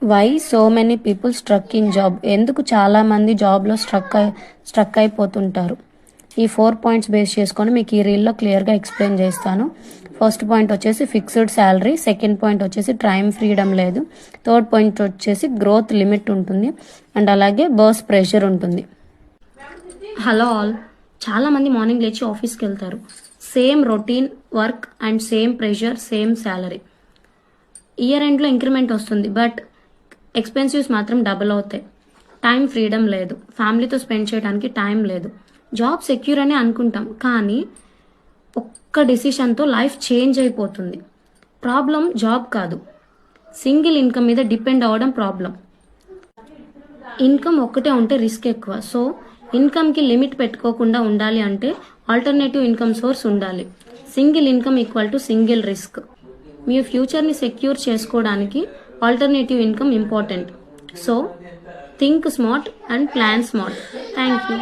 Why so many people struck in job? ఎందుకు చాలామంది జాబ్లో స్ట్రక్ అయిపోతుంటారు? ఈ 4 పాయింట్స్ బేస్ చేసుకొని మీకు ఈ రీల్లో క్లియర్గా ఎక్స్ప్లెయిన్ చేస్తాను. ఫస్ట్ పాయింట్ వచ్చేసి ఫిక్స్డ్ శాలరీ, సెకండ్ పాయింట్ వచ్చేసి టైం ఫ్రీడమ్ లేదు, థర్డ్ పాయింట్ వచ్చేసి గ్రోత్ లిమిట్ ఉంటుంది, అండ్ అలాగే బర్స్ ప్రెషర్ ఉంటుంది. హలో ఆల్, చాలామంది మార్నింగ్ లేచి ఆఫీస్కి వెళ్తారు. Same routine work and same pressure, same salary. Year ఎండ్లో ఇంక్రిమెంట్ వస్తుంది, బట్ ఎక్స్పెన్సివ్స్ మాత్రం డబుల్ అవుతాయి. టైం ఫ్రీడమ్ లేదు, ఫ్యామిలీతో స్పెండ్ చేయడానికి టైం లేదు. జాబ్ సెక్యూర్ అని అనుకుంటాం, కానీ ఒక్క డిసిషన్తో లైఫ్ చేంజ్ అయిపోతుంది. ప్రాబ్లం జాబ్ కాదు, సింగిల్ ఇన్కమ్ మీద డిపెండ్ అవ్వడం ప్రాబ్లం. ఇన్కమ్ ఒక్కటే ఉంటే రిస్క్ ఎక్కువ. సో ఇన్కమ్కి లిమిట్ పెట్టుకోకుండా ఉండాలి అంటే ఆల్టర్నేటివ్ ఇన్కమ్ సోర్స్ ఉండాలి. Single income equal to single risk. మీ ఫ్యూచర్ని సెక్యూర్ చేసుకోవడానికి alternative income important. So think smart and plan smart. Thank you.